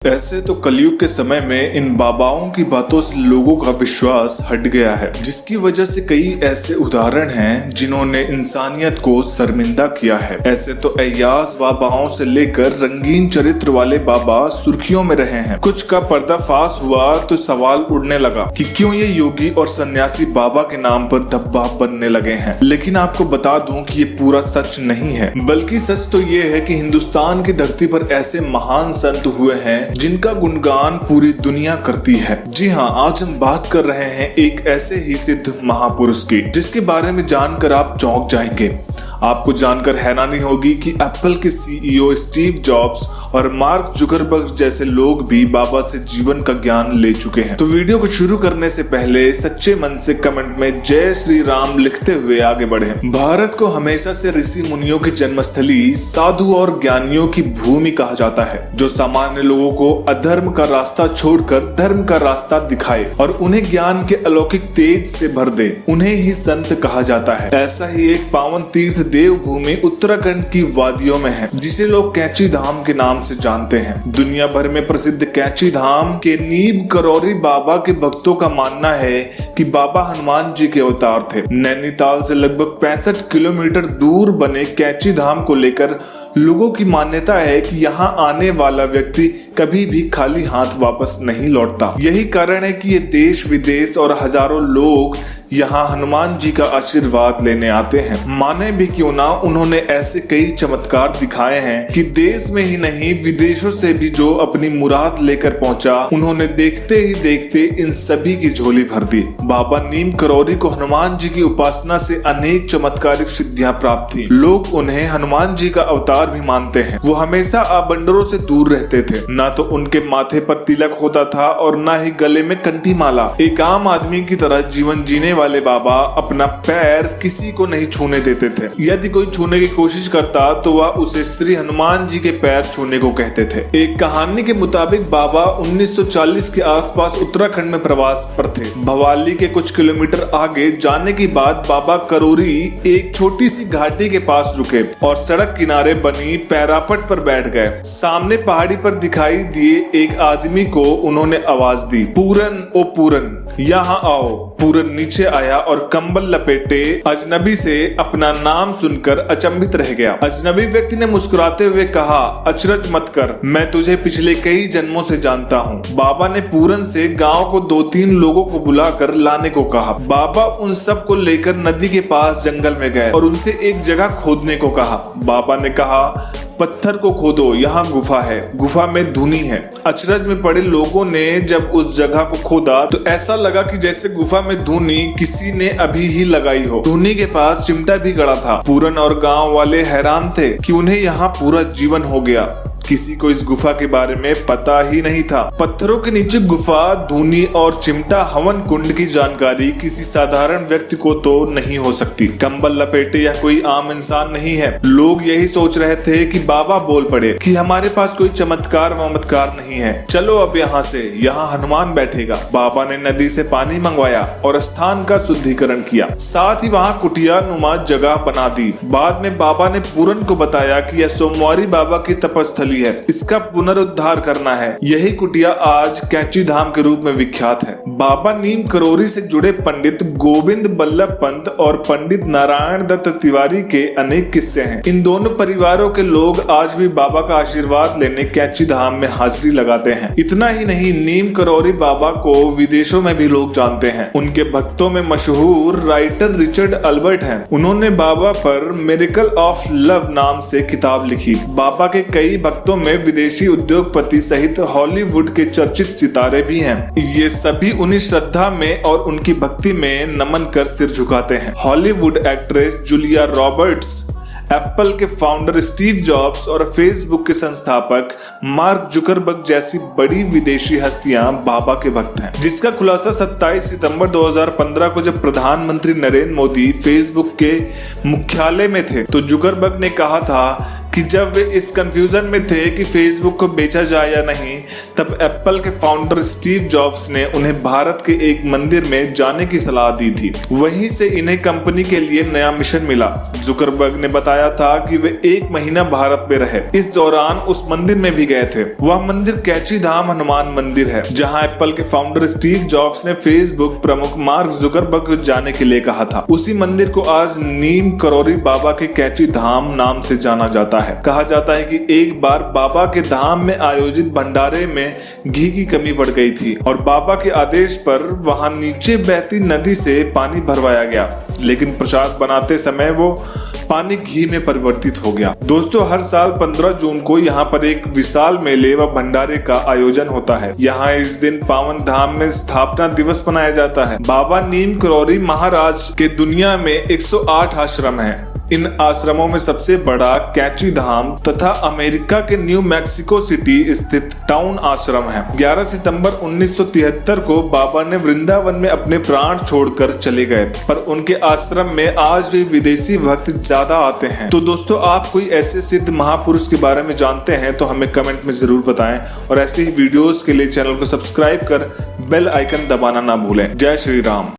ऐसे तो कलयुग के समय में इन बाबाओं की बातों से लोगों का विश्वास हट गया है, जिसकी वजह से कई ऐसे उदाहरण हैं जिन्होंने इंसानियत को शर्मिंदा किया है। ऐसे तो अय्याज बाबाओं से लेकर रंगीन चरित्र वाले बाबा सुर्खियों में रहे हैं। कुछ का पर्दाफाश हुआ तो सवाल उड़ने लगा कि क्यों ये योगी और सन्यासी बाबा के नाम पर धब्बा बनने लगे हैं। लेकिन आपको बता दूं कि ये पूरा सच नहीं है, बल्कि सच तो ये है कि हिंदुस्तान की धरती पर ऐसे महान संत हुए हैं जिनका गुणगान पूरी दुनिया करती है। जी हाँ, आज हम बात कर रहे हैं एक ऐसे ही सिद्ध महापुरुष की, जिसके बारे में जानकर आप चौंक जाएंगे। आपको जानकर हैरानी होगी कि एप्पल के सीईओ स्टीव जॉब्स और मार्क जुकरबर्ग जैसे लोग भी बाबा से जीवन का ज्ञान ले चुके हैं। तो वीडियो को शुरू करने से पहले सच्चे मन से कमेंट में जय श्री राम लिखते हुए आगे बढ़े। भारत को हमेशा से ऋषि मुनियों की जन्मस्थली, साधु और ज्ञानियों की भूमि कहा जाता है, जो सामान्य लोगों को अधर्म का रास्ता छोड़कर धर्म का रास्ता दिखाए और उन्हें ज्ञान के अलौकिक तेज से भर दे। उन्हें ही संत कहा जाता है। ऐसा ही एक पावन तीर्थ देवभूमि उत्तराखंड की वादियों में है, जिसे लोग कैची धाम के नाम से जानते हैं। दुनिया भर में प्रसिद्ध कैची धाम के नीब करौरी बाबा के भक्तों का मानना है कि बाबा हनुमान जी के अवतार थे। नैनीताल से लगभग 65 किलोमीटर दूर बने कैची धाम को लेकर लोगों की मान्यता है कि यहाँ आने वाला व्यक्ति कभी भी खाली हाथ वापस नहीं लौटता। यही कारण है कि ये देश विदेश और हजारों लोग यहाँ हनुमान जी का आशीर्वाद लेने आते हैं। माने भी क्यों ना, उन्होंने ऐसे कई चमत्कार दिखाए हैं कि देश में ही नहीं विदेशों से भी जो अपनी मुराद लेकर पहुंचा, उन्होंने देखते ही देखते इन सभी की झोली भर दी। बाबा नीम करौरी को हनुमान जी की उपासना से अनेक चमत्कारिक सिद्धियां प्राप्त थी। लोग उन्हें हनुमान जी का अवतार भी मानते हैं। वो हमेशा आबंडरों से दूर रहते थे। ना तो उनके माथे पर तिलक होता था और ना ही गले में कंठी माला। एक आम आदमी की तरह जीवन जीने वाले बाबा अपना पैर किसी को नहीं छूने देते थे। यदि कोई छूने की कोशिश करता तो वह उसे श्री हनुमान जी के पैर छूने को कहते थे। एक कहानी के मुताबिक बाबा 1940 के आसपास उत्तराखंड में प्रवास पर थे। भवाली के कुछ किलोमीटर आगे जाने के बाद बाबा करौरी एक छोटी सी घाटी के पास रुके और सड़क किनारे बनी पैरापट पर बैठ गए। सामने पहाड़ी पर दिखाई दिए एक आदमी को उन्होंने आवाज दी, पूरन ओ पूरन, यहाँ आओ। पूरन नीचे आया और कंबल लपेटे अजनबी से अपना नाम सुनकर अचंभित रह गया। अजनबी व्यक्ति ने मुस्कुराते हुए कहा, अचरज मत कर, मैं तुझे पिछले कई जन्मों से जानता हूँ। बाबा ने पूरन से गांव को 2-3 लोगों को बुलाकर लाने को कहा। बाबा उन सब को लेकर नदी के पास जंगल में गए और उनसे एक जगह खोदने को कहा। बाबा ने कहा, पत्थर को खोदो, यहाँ गुफा है, गुफा में धुनी है। अचरज में पड़े लोगों ने जब उस जगह को खोदा तो ऐसा लगा कि जैसे गुफा में धुनी किसी ने अभी ही लगाई हो। धुनी के पास चिमटा भी गड़ा था। पूरन और गांव वाले हैरान थे कि उन्हें यहाँ पूरा जीवन हो गया। किसी को इस गुफा के बारे में पता ही नहीं था। पत्थरों के नीचे गुफा, धुनी और चिमटा हवन कुंड की जानकारी किसी साधारण व्यक्ति को तो नहीं हो सकती। कंबल लपेटे या कोई आम इंसान नहीं है। लोग यही सोच रहे थे कि बाबा बोल पड़े कि हमारे पास कोई चमत्कार वमत्कार नहीं है, चलो अब यहाँ से, यहाँ हनुमान बैठेगा। बाबा ने नदी से पानी मंगवाया और स्थान का शुद्धिकरण किया, साथ ही वहाँ कुटिया नुमा जगह बना दी। बाद में बाबा ने पूरन को बताया कि यह सोमवारी बाबा की तपस्थली है, इसका पुनरुद्धार करना है। यही कुटिया आज कैची धाम के रूप में विख्यात है। बाबा नीम करौरी से जुड़े पंडित गोविंद बल्लभ पंत और पंडित नारायण दत्त तिवारी के अनेक किस्से हैं। इन दोनों परिवारों के लोग आज भी बाबा का आशीर्वाद लेने कैची धाम में हाजिरी लगाते हैं। इतना ही नहीं, नीम करौरी बाबा को विदेशों में भी लोग जानते हैं। उनके भक्तों में मशहूर राइटर रिचर्ड अल्बर्ट हैं। उन्होंने बाबा पर मिरेकल ऑफ लव नाम से किताब लिखी। बाबा के कई भक्तों में विदेशी उद्योगपति सहित हॉलीवुड के चर्चित सितारे भी हैं। ये सभी उन्हीं श्रद्धा में और उनकी भक्ति में नमन कर सिर झुकाते हैं। Hollywood actress Julia Roberts, Apple के फाउंडर स्टीव जॉब्स और फेसबुक के संस्थापक मार्क जुकरबर्ग जैसी बड़ी विदेशी हस्तियां बाबा के भक्त हैं, जिसका खुलासा 27 सितंबर 2015 को जब प्रधानमंत्री नरेंद्र मोदी फेसबुक के मुख्यालय में थे तो जुकरबर्ग ने कहा था कि जब वे इस कंफ्यूजन में थे कि फेसबुक को बेचा जाए या नहीं, तब एप्पल के फाउंडर स्टीव जॉब्स ने उन्हें भारत के एक मंदिर में जाने की सलाह दी थी। वहीं से इन्हें कंपनी के लिए नया मिशन मिला। जुकरबर्ग ने बताया था कि वे 1 महीना भारत में रहे। इस दौरान उस मंदिर में भी गए थे। वह मंदिर कैची धाम हनुमान मंदिर है, जहां एप्पल के फाउंडर स्टीव जॉब्स ने फेसबुक प्रमुख मार्क जुकरबर्ग को जाने के लिए कहा था। उसी मंदिर को आज नीम करौरी बाबा के कैची धाम नाम से जाना जाता है। कहा जाता है कि एक बार बाबा के धाम में आयोजित भंडारे में घी की कमी पड़ गई थी और बाबा के आदेश पर वहां नीचे बहती नदी से पानी भरवाया गया, लेकिन प्रसाद बनाते समय वो पानी घी में परिवर्तित हो गया। दोस्तों, हर साल 15 जून को यहाँ पर एक विशाल मेले व भंडारे का आयोजन होता है। यहाँ इस दिन पावन धाम में स्थापना दिवस मनाया जाता है। बाबा नीम करौरी महाराज के दुनिया में 108 आश्रम हैं। इन आश्रमों में सबसे बड़ा कैची धाम तथा अमेरिका के न्यू मैक्सिको सिटी स्थित टाउन आश्रम है। 11 सितंबर 1973 को बाबा ने वृंदावन में अपने प्राण छोड़कर चले गए, पर उनके आश्रम में आज भी विदेशी भक्त ज्यादा आते हैं। तो दोस्तों, आप कोई ऐसे सिद्ध महापुरुष के बारे में जानते हैं तो हमें कमेंट में जरूर बताएं और ऐसे ही वीडियोस के लिए चैनल को सब्सक्राइब कर बेल आइकन दबाना ना भूलें। जय श्री राम।